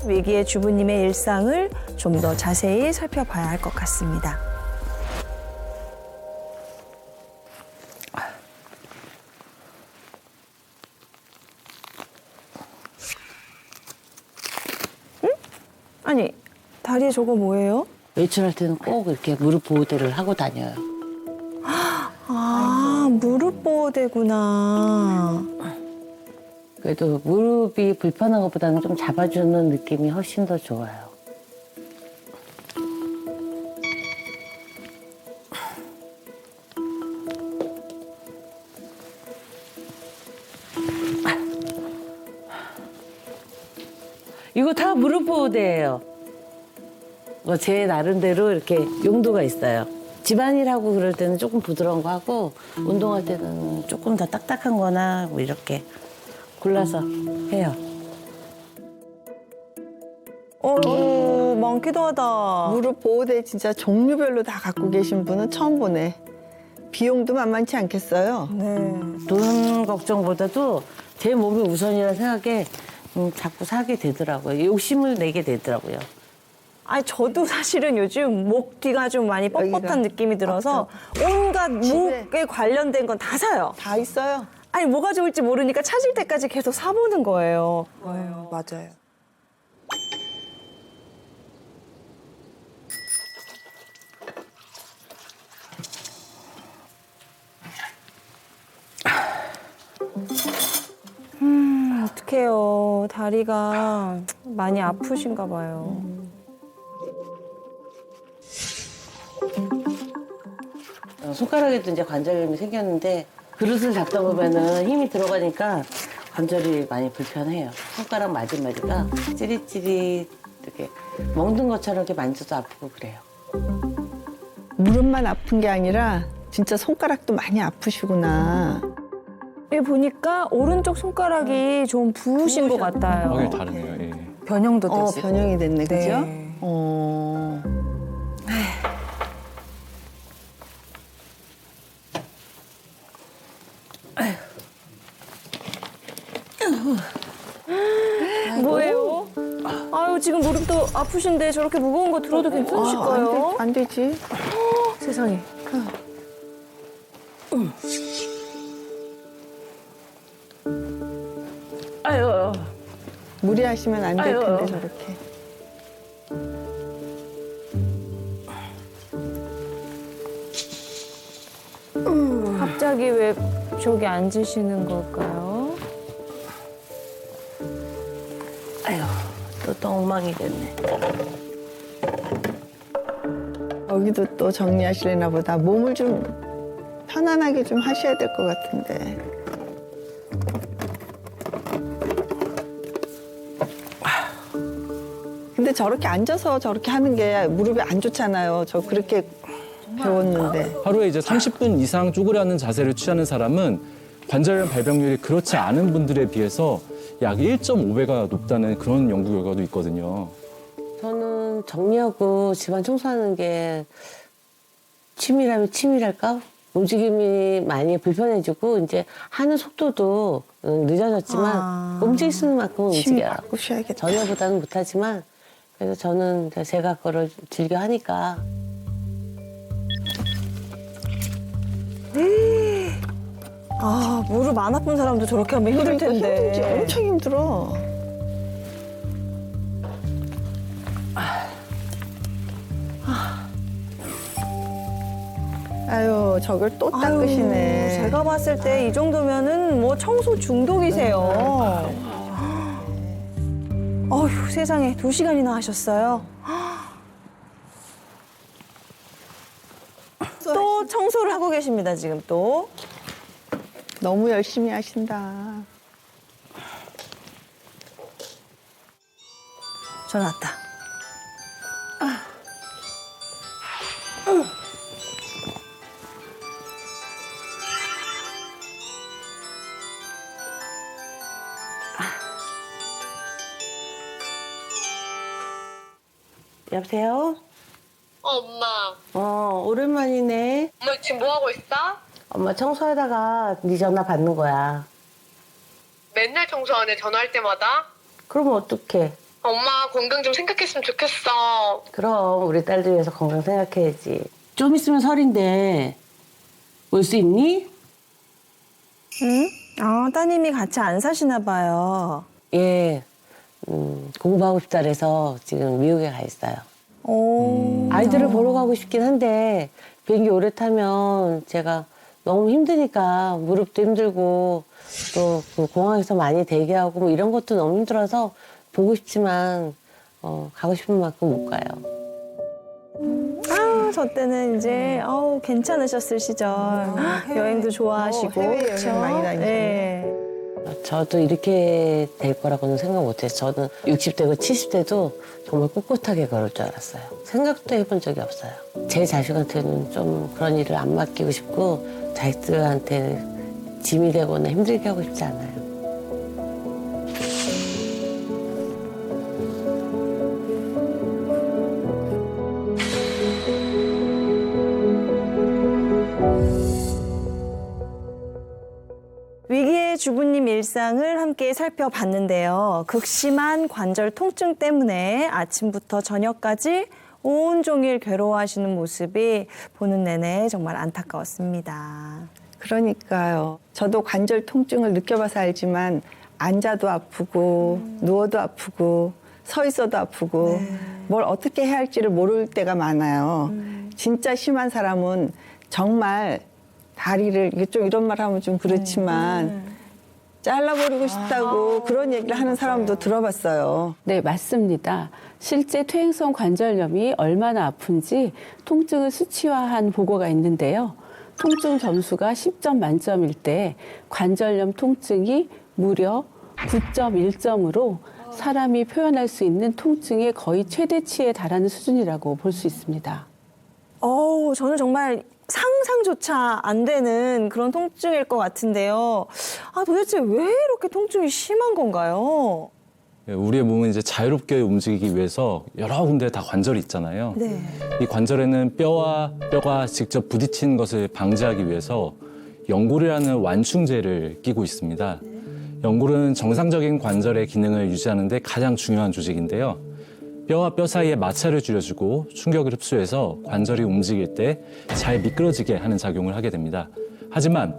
위기의 주부님의 일상을 좀 더 자세히 살펴봐야 할 것 같습니다. 아니, 다리에 저거 뭐예요? 외출할 때는 꼭 이렇게 무릎 보호대를 하고 다녀요. 아, 무릎 보호대구나. 그래도 무릎이 불편한 것보다는 좀 잡아주는 느낌이 훨씬 더 좋아요. 이거 다 무릎 보호대예요. 제 나름대로 이렇게 용도가 있어요. 집안일하고 그럴 때는 조금 부드러운 거 하고 운동할 때는 조금 더 딱딱한 거나 뭐 이렇게 골라서 해요. 많기도 하다. 무릎 보호대 진짜 종류별로 다 갖고 계신 분은 처음 보네. 비용도 만만치 않겠어요. 네. 돈 걱정보다도 제 몸이 우선이라 생각에 자꾸 사게 되더라고요. 욕심을 내게 되더라고요. 아니, 저도 사실은 요즘 목 뒤가 좀 많이 뻣뻣한 여기가 느낌이 들어서 온갖 집에. 목에 관련된 건 다 사요. 다 있어요. 아니, 뭐가 좋을지 모르니까 찾을 때까지 계속 사보는 거예요. 맞아요. 어떡해요. 다리가 많이 아프신가 봐요. 손가락에도 이제 관절염이 생겼는데 그릇을 잡다 보면은 힘이 들어가니까 관절이 많이 불편해요. 손가락 마디마디가 찌릿찌릿 이렇게 먹는 것처럼 이렇게 만져도 아프고 그래요. 무릎만 아픈 게 아니라 진짜 손가락도 많이 아프시구나. 여기 보니까 오른쪽 손가락이 좀 부으신 것 같아요. 확연히 다르네요. 예. 변형도 되시고. 변형이 됐네, 그죠? 네. 뭐예요? 아유, 지금 무릎도 아프신데 저렇게 무거운 거 들어도 괜찮으실까요? 안 되지. 세상에. 아유, 무리하시면 안 될 아유. 텐데, 저렇게. 갑자기 왜 저기 앉으시는 걸까요? 아유, 또 엉망이 됐네. 여기도 또 정리하시려나 보다. 몸을 좀 편안하게 좀 하셔야 될 것 같은데. 근데 저렇게 앉아서 저렇게 하는 게 무릎에 안 좋잖아요. 저 그렇게 배웠는데. 하루에 이제 30분 이상 쪼그려 앉는 자세를 취하는 사람은 관절염 발병률이 그렇지 않은 분들에 비해서 약 1.5배가 높다는 그런 연구 결과도 있거든요. 저는 정리하고 집안 청소하는 게 취미라면 취미랄까? 움직임이 많이 불편해지고 이제 하는 속도도 늦어졌지만 움직일 수 있는 만큼 힘 움직여요. 바꾸셔야겠다. 전혀보다는 못하지만 그래서 저는 제가 거를 즐겨 하니까. 아, 무릎 안 아픈 사람도 저렇게 하면 힘들 텐데. 그러니까 힘들지. 엄청 힘들어. 아유, 저걸 또 닦으시네. 아유, 제가 봤을 때 이 정도면은 뭐 청소 중독이세요. 어휴, 세상에 2시간이나 하셨어요. 또 청소를 하고 계십니다, 지금 또. 너무 열심히 하신다. 전화 왔다. 여보세요? 엄마. 오랜만이네. 엄마 지금 뭐 하고 있어? 엄마 청소하다가 네 전화 받는 거야. 맨날 청소하네, 전화할 때마다? 그러면 어떡해? 엄마 건강 좀 생각했으면 좋겠어. 그럼 우리 딸들 위해서 건강 생각해야지. 좀 있으면 설인데 올 수 있니? 응? 아, 따님이 같이 안 사시나 봐요. 예, 공부하고 싶다 그래서 지금 미국에 가 있어요. 오. 아이들을 보러 가고 싶긴 한데 비행기 오래 타면 제가 너무 힘드니까 무릎도 힘들고 또 그 공항에서 많이 대기하고 뭐 이런 것도 너무 힘들어서 보고 싶지만 가고 싶은 만큼 못 가요. 아, 저 때는 이제 괜찮으셨을 시절. 여행도 좋아하시고. 해외여행 그쵸? 많이 다니셨네. 네. 저도 이렇게 될 거라고는 생각 못했어요. 저는 60대고 70대도 정말 꿋꿋하게 걸을 줄 알았어요. 생각도 해본 적이 없어요. 제 자식한테는 좀 그런 일을 안 맡기고 싶고 자식들한테 짐이 되거나 힘들게 하고 싶지 않아요. 위기의 주부님 일상을 함께 살펴봤는데요. 극심한 관절 통증 때문에 아침부터 저녁까지 온종일 괴로워하시는 모습이 보는 내내 정말 안타까웠습니다. 그러니까요. 저도 관절 통증을 느껴봐서 알지만 앉아도 아프고 누워도 아프고 서 있어도 아프고 뭘 어떻게 해야 할지를 모를 때가 많아요. 진짜 심한 사람은 정말 다리를 이게 좀 이런 말 하면 좀 그렇지만 잘라버리고 싶다고 그런 얘기를 하는 사람도 들어봤어요. 네, 맞습니다. 실제 퇴행성 관절염이 얼마나 아픈지 통증을 수치화한 보고가 있는데요. 통증 점수가 10점 만점일 때 관절염 통증이 무려 9.1점으로 사람이 표현할 수 있는 통증의 거의 최대치에 달하는 수준이라고 볼 수 있습니다. 저는 정말 상상조차 안 되는 그런 통증일 것 같은데요. 아, 도대체 왜 이렇게 통증이 심한 건가요? 우리의 몸은 이제 자유롭게 움직이기 위해서 여러 군데 다 관절이 있잖아요. 네. 이 관절에는 뼈와 뼈가 직접 부딪히는 것을 방지하기 위해서 연골이라는 완충제를 끼고 있습니다. 연골은 정상적인 관절의 기능을 유지하는 데 가장 중요한 조직인데요. 뼈와 뼈 사이에 마찰을 줄여주고 충격을 흡수해서 관절이 움직일 때 잘 미끄러지게 하는 작용을 하게 됩니다. 하지만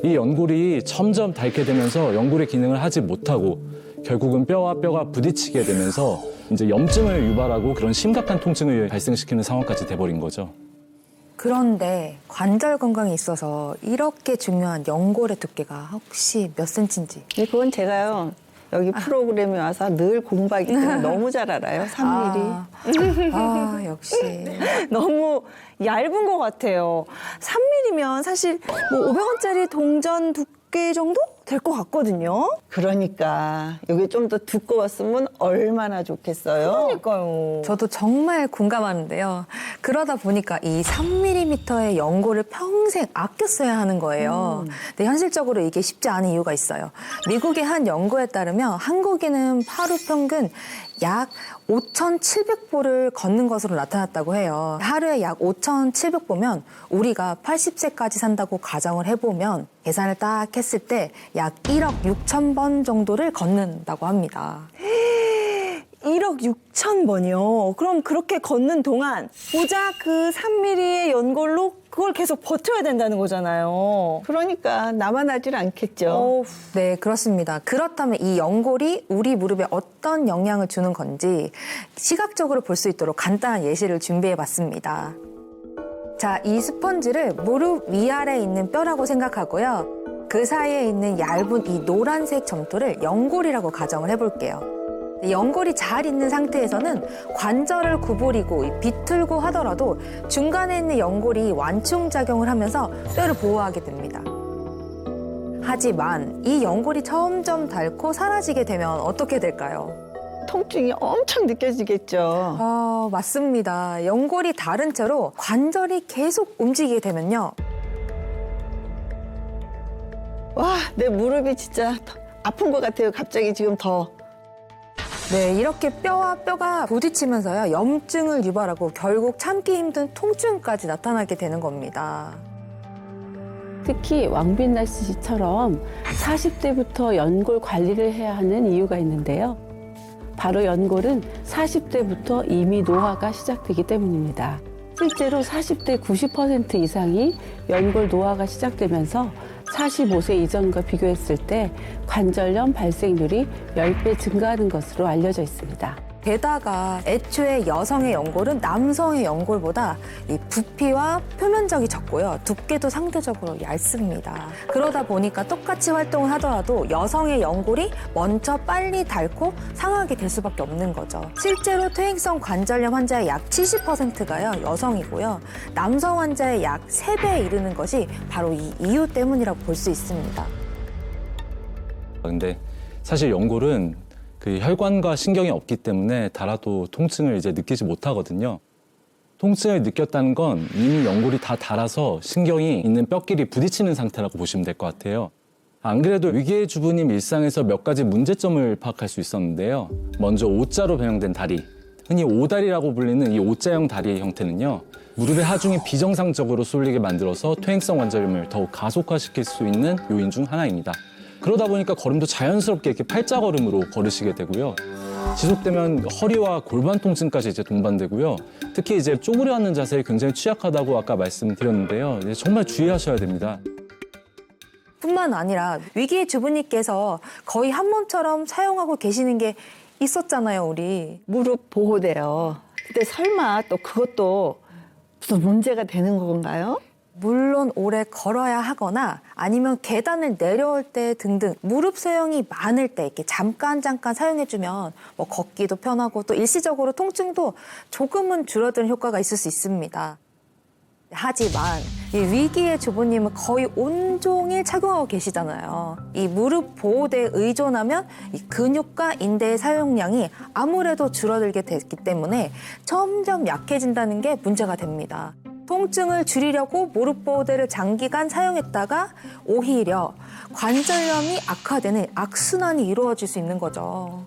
이 연골이 점점 닳게 되면서 연골의 기능을 하지 못하고 결국은 뼈와 뼈가 부딪히게 되면서 이제 염증을 유발하고 그런 심각한 통증을 발생시키는 상황까지 돼버린 거죠. 그런데 관절 건강에 있어서 이렇게 중요한 연골의 두께가 혹시 몇 센치인지? 근데 그건 제가요. 여기 프로그램에 와서 늘 공부하기 때문에 너무 잘 알아요. 3mm. 역시. 너무 얇은 것 같아요. 3mm면 사실 뭐 500원짜리 동전 두께 정도 될 것 같거든요. 그러니까 이게 좀 더 두꺼웠으면 얼마나 좋겠어요. 그러니까요. 저도 정말 공감하는데요. 그러다 보니까 이 3mm의 연골을 평생 아껴 써야 하는 거예요. 근데 현실적으로 이게 쉽지 않은 이유가 있어요. 미국의 한 연구에 따르면 한국인은 하루 평균 약 5,700보를 걷는 것으로 나타났다고 해요. 하루에 약 5,700보면 우리가 80세까지 산다고 가정을 해보면 계산을 딱 했을 때 약 1억 6천 번 정도를 걷는다고 합니다. 1억 6천 번이요. 그럼 그렇게 걷는 동안 고작 그 3mm의 연골로 그걸 계속 버텨야 된다는 거잖아요. 그러니까 나만 하질 않겠죠. 어우, 네, 그렇습니다. 그렇다면 이 연골이 우리 무릎에 어떤 영향을 주는 건지 시각적으로 볼 수 있도록 간단한 예시를 준비해봤습니다. 자, 이 스펀지를 무릎 위아래에 있는 뼈라고 생각하고요. 그 사이에 있는 얇은 이 노란색 점토를 연골이라고 가정을 해볼게요. 연골이 잘 있는 상태에서는 관절을 구부리고 비틀고 하더라도 중간에 있는 연골이 완충작용을 하면서 뼈를 보호하게 됩니다. 하지만 이 연골이 점점 닳고 사라지게 되면 어떻게 될까요? 통증이 엄청 느껴지겠죠. 맞습니다. 연골이 닳은 채로 관절이 계속 움직이게 되면요. 와, 내 무릎이 진짜 아픈 것 같아요. 갑자기 지금 더. 네, 이렇게 뼈와 뼈가 부딪히면서요, 염증을 유발하고 결국 참기 힘든 통증까지 나타나게 되는 겁니다. 특히 왕빈나 씨처럼 40대부터 연골 관리를 해야 하는 이유가 있는데요. 바로 연골은 40대부터 이미 노화가 시작되기 때문입니다. 실제로 40대 90% 이상이 연골 노화가 시작되면서 45세 이전과 비교했을 때 관절염 발생률이 10배 증가하는 것으로 알려져 있습니다. 게다가 애초에 여성의 연골은 남성의 연골보다 이 부피와 표면적이 적고요. 두께도 상대적으로 얇습니다. 그러다 보니까 똑같이 활동을 하더라도 여성의 연골이 먼저 빨리 닳고 상하게 될 수밖에 없는 거죠. 실제로 퇴행성 관절염 환자의 약 70%가요, 여성이고요. 남성 환자의 약 3배에 이르는 것이 바로 이 이유 때문이라고 볼 수 있습니다. 근데 사실 연골은 그 혈관과 신경이 없기 때문에 닳아도 통증을 이제 느끼지 못하거든요. 통증을 느꼈다는 건 이미 연골이 다 닳아서 신경이 있는 뼈끼리 부딪히는 상태라고 보시면 될 것 같아요. 안 그래도 위기의 주부님 일상에서 몇 가지 문제점을 파악할 수 있었는데요. 먼저 O자로 변형된 다리, 흔히 오다리라고 불리는 이 O자형 다리의 형태는요. 무릎의 하중이 비정상적으로 쏠리게 만들어서 퇴행성 관절염을 더욱 가속화시킬 수 있는 요인 중 하나입니다. 그러다 보니까 걸음도 자연스럽게 이렇게 팔자걸음으로 걸으시게 되고요. 지속되면 허리와 골반 통증까지 이제 동반되고요. 특히 이제 쪼그려 앉는 자세에 굉장히 취약하다고 아까 말씀드렸는데요. 이제 정말 주의하셔야 됩니다. 뿐만 아니라 위기의 주부님께서 거의 한 몸처럼 사용하고 계시는 게 있었잖아요, 우리. 무릎 보호대요. 근데 설마 또 그것도 무슨 문제가 되는 건가요? 물론 오래 걸어야 하거나 아니면 계단을 내려올 때 등등 무릎 소형이 많을 때 이렇게 잠깐 사용해주면 뭐 걷기도 편하고 또 일시적으로 통증도 조금은 줄어드는 효과가 있을 수 있습니다. 하지만 이 위기의 주부님은 거의 온종일 착용하고 계시잖아요. 이 무릎 보호대에 의존하면 이 근육과 인대의 사용량이 아무래도 줄어들게 됐기 때문에 점점 약해진다는 게 문제가 됩니다. 통증을 줄이려고 무릎 보호대를 장기간 사용했다가 오히려 관절염이 악화되는 악순환이 이루어질 수 있는 거죠.